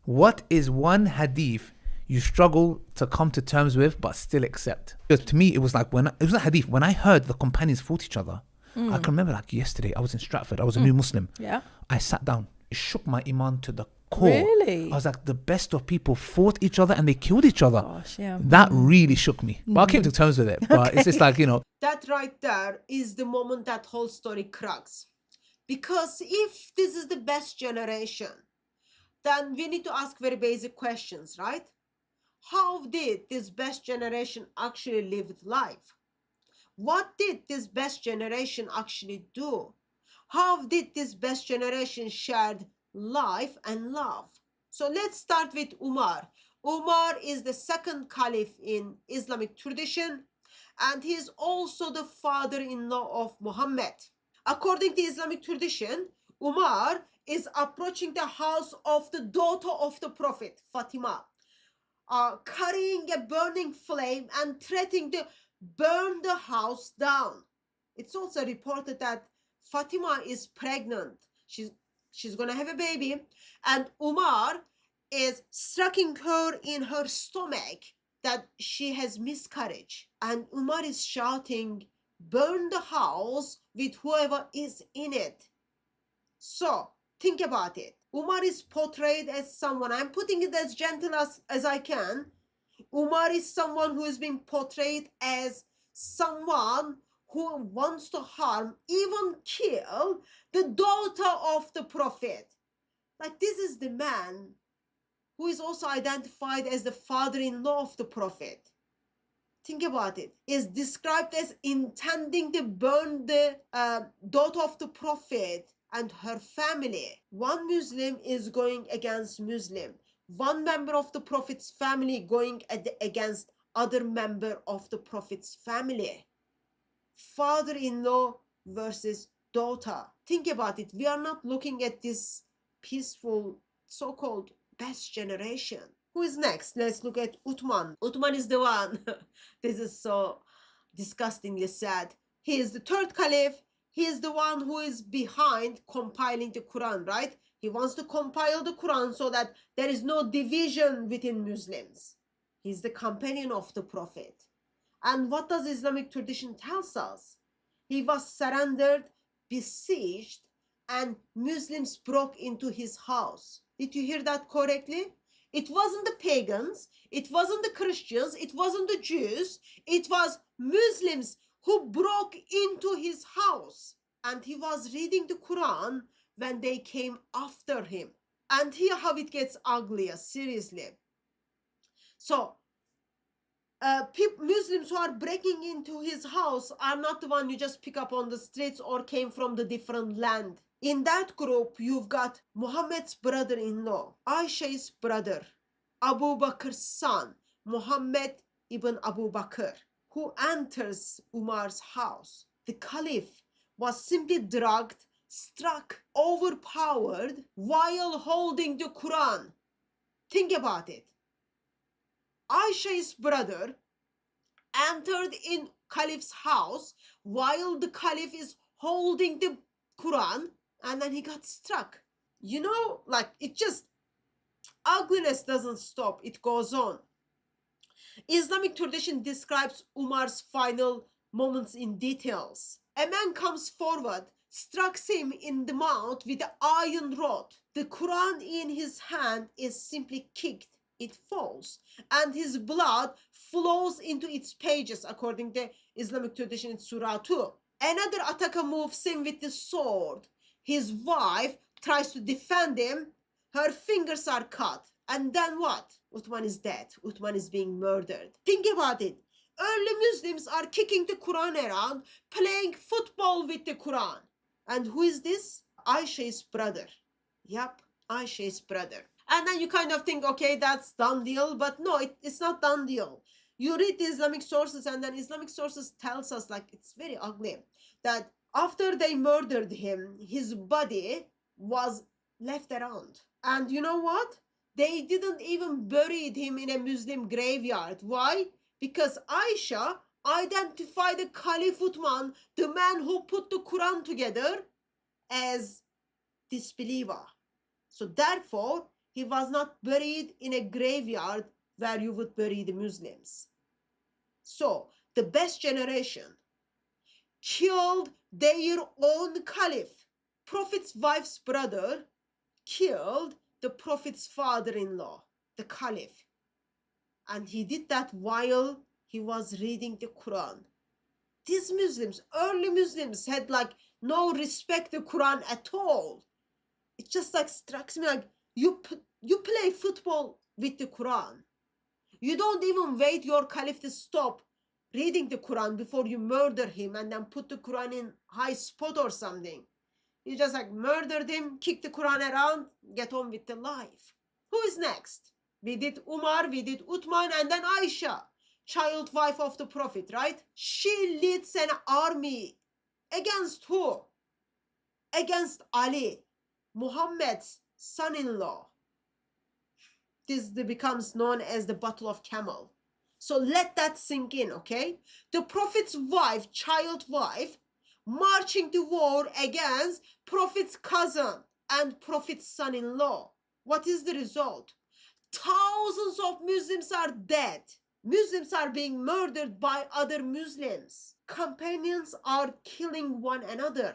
What is one hadith you struggle to come to terms with but still accept? Because to me, it was like it was a hadith. When I heard the companions fought each other, I can remember like yesterday, I was in Stratford. I was a new Muslim. Yeah. I sat down. It shook my iman to the core. Really? I was like, the best of people fought each other and they killed each other. Gosh, yeah. That really shook me. But I came to terms with it. But it's just like, That right there is the moment that whole story cracks. Because if this is the best generation, then we need to ask very basic questions, right? How did this best generation actually live life? What did this best generation actually do? How did this best generation share life and love? So let's start with Umar. Umar is the second caliph in Islamic tradition, and he is also the father-in-law of Muhammad. According to Islamic tradition, Umar is approaching the house of the daughter of the Prophet, Fatima, carrying a burning flame and threatening to burn the house down. It's also reported that Fatima is pregnant. She's gonna have a baby, and Umar is striking her in her stomach that she has miscarriage. And Umar is shouting, burn the house with whoever is in it. So think about it. Umar is portrayed as someone, I'm putting it as gentle as I can. Umar is someone who is being portrayed as someone who wants to harm, even kill the daughter of the Prophet. Like, this is the man who is also identified as the father-in-law of the Prophet. Think about it. Is described as intending to burn the daughter of the Prophet and her family. One Muslim is going against Muslim. One member of the Prophet's family going against other member of the Prophet's family. Father-in-law versus daughter. Think about it. We are not looking at this peaceful, so-called best generation. Who is next? Let's look at Uthman. Uthman is the one. This is so disgustingly sad. He is the third caliph. He is the one who is behind compiling the Qur'an, right? He wants to compile the Qur'an so that there is no division within Muslims. He's the companion of the Prophet. And what does Islamic tradition tells us? He was surrendered, besieged, and Muslims broke into his house. Did you hear that correctly? It wasn't the pagans, it wasn't the Christians, it wasn't the Jews, it was Muslims who broke into his house. And he was reading the Quran when they came after him. And here how it gets uglier, seriously. So, Muslims who are breaking into his house are not the one you just pick up on the streets or came from the different land. In that group, you've got Muhammad's brother-in-law, Aisha's brother, Abu Bakr's son, Muhammad ibn Abu Bakr, who enters Umar's house. The caliph was simply drugged, struck, overpowered while holding the Quran. Think about it. Aisha's brother entered in Caliph's house while the Caliph is holding the Quran, and then he got struck. You know, like, it just, ugliness doesn't stop, it goes on. Islamic tradition describes Umar's final moments in details. A man comes forward, strikes him in the mouth with an iron rod. The Quran in his hand is simply kicked. It falls, and his blood flows into its pages, according to Islamic tradition in Surah 2. Another attacker moves in with the sword. His wife tries to defend him. Her fingers are cut. And then what? Uthman is dead. Uthman is being murdered. Think about it. Early Muslims are kicking the Quran around, playing football with the Quran. And who is this? Aisha's brother. Yep, Aisha's brother. And then you kind of think, okay, that's done deal. But no, it's not done deal. You read the Islamic sources, and then Islamic sources tells us, like, it's very ugly, that after they murdered him, his body was left around. And you know what? They didn't even bury him in a Muslim graveyard. Why? Because Aisha identified the Caliph Uthman, the man who put the Quran together, as disbeliever. So therefore, He was not buried in a graveyard where you would bury the Muslims. So, the best generation killed their own caliph. Prophet's wife's brother killed the Prophet's father-in-law, the caliph. And he did that while he was reading the Quran. These Muslims, early Muslims, had like no respect the Quran at all. It just like strikes me like you play football with the Quran. You don't even wait your caliph to stop reading the Quran before you murder him and then put the Quran in high spot or something. You just like murdered him, kick the Quran around, get on with the life. Who is next? We did Umar, we did Uthman, and then Aisha, child wife of the Prophet, right? She leads an army against who? Against Ali, Muhammad's son-in-law. This becomes known as the Battle of Camel. So let that sink in, okay? The Prophet's wife, child wife, marching to war against Prophet's cousin and Prophet's son-in-law. What is the result? Thousands of Muslims are dead. Muslims are being murdered by other Muslims. Companions are killing one another.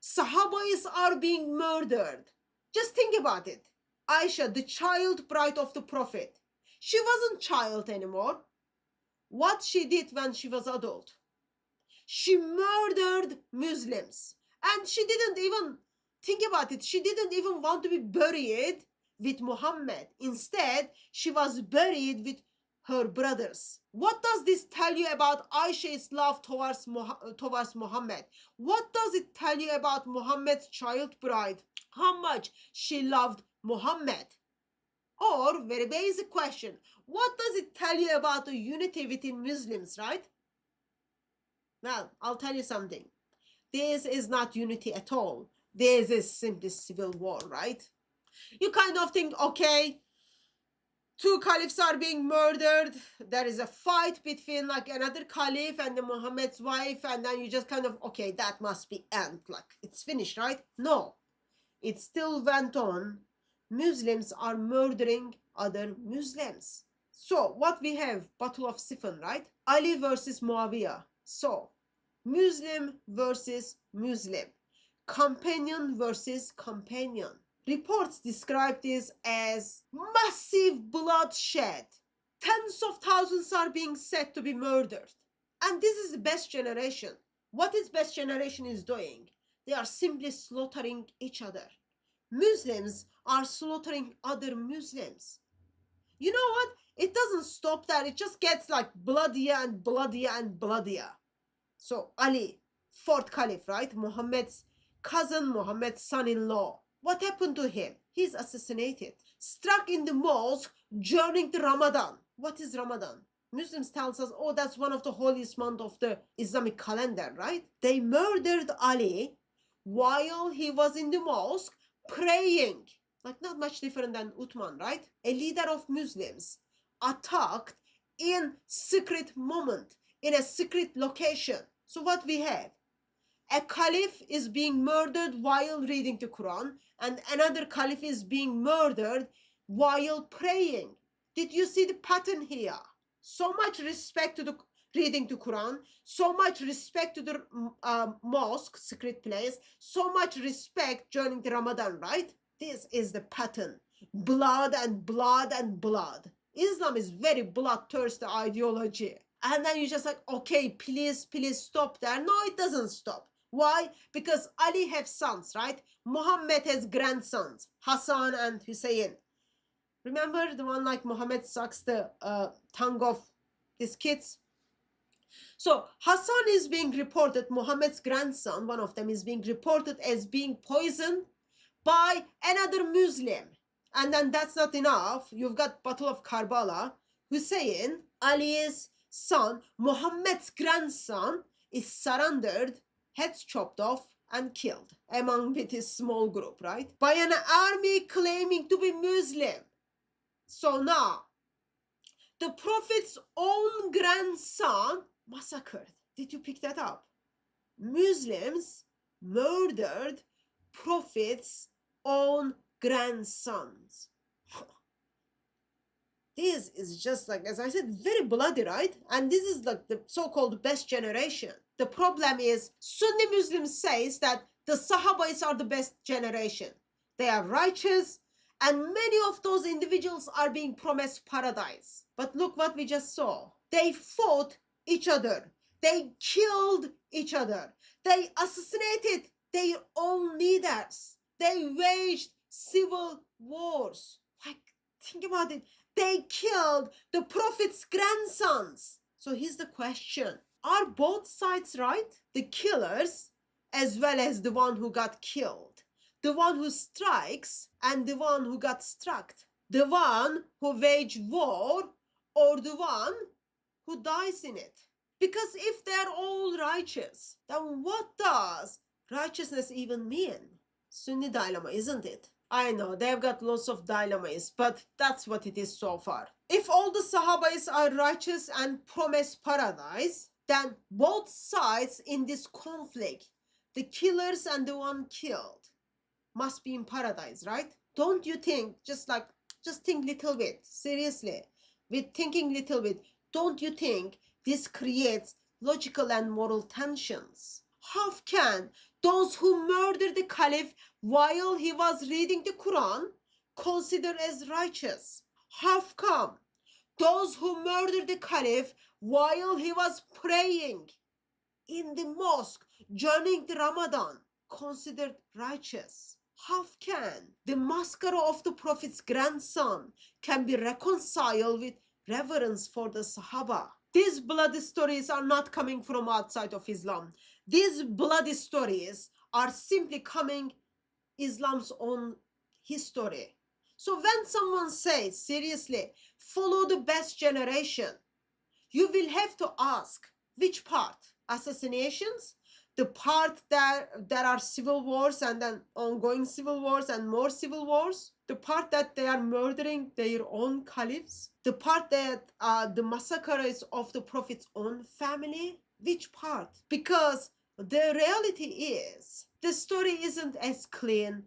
Sahabais are being murdered. Just think about it. Aisha, the child bride of the Prophet, she wasn't child anymore. What she did when she was adult? She murdered Muslims. And she didn't even, think about it, she didn't even want to be buried with Muhammad. Instead, she was buried with her brothers. What does this tell you about Aisha's love towards Muhammad? What does it tell you about Muhammad's child bride? How much she loved Muhammad? Or, very basic question, what does it tell you about the unity within Muslims, right? Well, I'll tell you something. This is not unity at all. This is simply civil war, right? You kind of think, okay, two caliphs are being murdered. There is a fight between like another caliph and the Muhammad's wife. And then you just kind of, okay, that must be end. Like, it's finished, right? No. It still went on. Muslims are murdering other Muslims. So, what we have? Battle of Siffin, right? Ali versus Muawiyah. So, Muslim versus Muslim. Companion versus companion. Reports describe this as massive bloodshed. Tens of thousands are being said to be murdered. And this is the best generation. What is best generation is doing? They are simply slaughtering each other. Muslims are slaughtering other Muslims. You know what? It doesn't stop there. It just gets like bloodier and bloodier and bloodier. So Ali, fourth caliph, right? Muhammad's cousin, Muhammad's son-in-law. What happened to him? He's assassinated. Struck in the mosque during the Ramadan. What is Ramadan? Muslims tells us, oh, that's one of the holiest months of the Islamic calendar, right? They murdered Ali while he was in the mosque praying. Like not much different than Uthman, right? A leader of Muslims attacked in secret moment, in a secret location. So what we have? A caliph is being murdered while reading the Quran, and another caliph is being murdered while praying. Did you see the pattern here? So much respect to the reading the Quran, so much respect to the mosque, secret place, so much respect during the Ramadan, right? This is the pattern. Blood and blood and blood. Islam is very bloodthirsty ideology. And then you just like, okay, please stop there. No, it doesn't stop. Why? Because Ali has sons, right? Muhammad has grandsons, Hassan and Hussein. Remember the one like Muhammad sucks the tongue of these kids? So Hassan is being reported, Muhammad's grandson, one of them is being reported as being poisoned by another Muslim. And then that's not enough. You've got Battle of Karbala. Hussein, Ali's son, Muhammad's grandson, is surrendered, heads chopped off and killed among with his small group, right? By an army claiming to be Muslim. So now, the Prophet's own grandson massacred. Did you pick that up? Muslims murdered Prophet's own grandsons. This is just like, as I said, very bloody, right? And this is like the so-called best generation. The problem is Sunni Muslims says that the Sahabas are the best generation. They are righteous, and many of those individuals are being promised paradise. But look what we just saw. They fought each other. They killed each other. They assassinated their own leaders. They waged civil wars. Like, think about it. They killed the Prophet's grandsons. So here's the question. Are both sides right? The killers as well as the one who got killed. The one who strikes and the one who got struck. The one who waged war or the one who dies in it. Because if they're all righteous, then what does righteousness even mean? Sunni dilemma, isn't it? I know, they've got lots of dilemmas, but that's what it is so far. If all the Sahabas are righteous and promise paradise, then both sides in this conflict, the killers and the one killed, must be in paradise, right? Don't you think, just think little bit, seriously, with thinking little bit, don't you think this creates logical and moral tensions? How can those who murdered the caliph while he was reading the Quran considered as righteous? How come those who murdered the caliph while he was praying in the mosque during the Ramadan considered righteous? How can the massacre of the Prophet's grandson can be reconciled with reverence for the Sahaba? These bloody stories are not coming from outside of Islam. These bloody stories are simply coming Islam's own history. So when someone says, seriously, follow the best generation, you will have to ask, which part? Assassinations? The part that there are civil wars and then ongoing civil wars and more civil wars? The part that they are murdering their own caliphs? The part that the massacres of the Prophet's own family? Which part? Because the reality is, the story isn't as clean,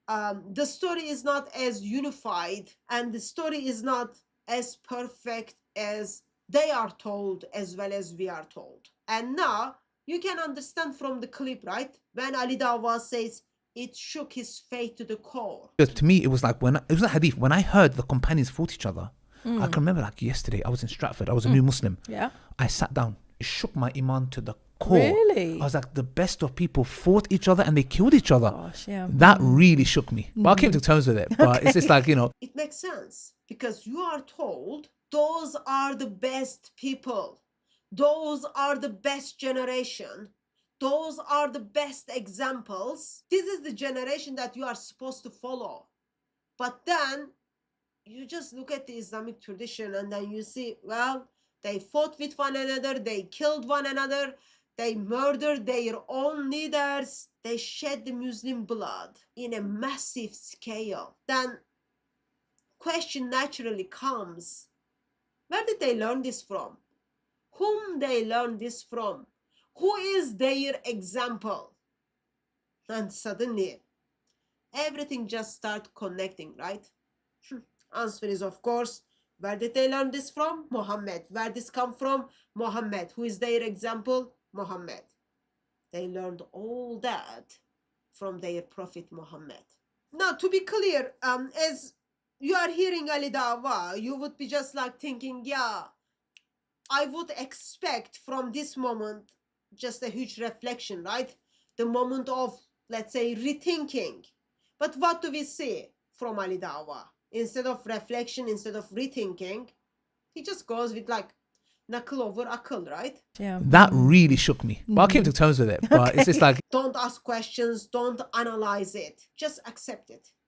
the story is not as unified, and the story is not as perfect as they are told as well as we are told. And now, you can understand from the clip, right? When Ali Dawah says, it shook his faith to the core. Because to me, it was like it was a hadith. When I heard the companions fought each other, I can remember like yesterday, I was in Stratford, I was a new Muslim. Yeah. I sat down, it shook my iman to the core. Really? I was like, the best of people fought each other and they killed each other. Gosh, yeah. That really shook me. But I came to terms with it. But it's just like, you know. It makes sense because you are told those are the best people. Those are the best generation. Those are the best examples. This is the generation that you are supposed to follow. But then you just look at the Islamic tradition and then you see, well, they fought with one another, they killed one another, they murdered their own leaders, they shed the Muslim blood in a massive scale. Then question naturally comes, where did they learn this from? Whom they learn this from? Who is their example? And suddenly, everything just starts connecting, right? Answer is, of course, where did they learn this from? Muhammad. Where did this come from? Muhammad. Who is their example? Muhammad. They learned all that from their Prophet Muhammad. Now, to be clear, as you are hearing Ali Dawah, you would be just like thinking, yeah, I would expect from this moment just a huge reflection, right? The moment of, let's say, rethinking. But what do we see from Ali Dawah? Instead of reflection, instead of rethinking, he just goes with like knuckle over akıl, right? Yeah. That really shook me. But I came to terms with it. But it's just like, don't ask questions, don't analyze it, just accept it.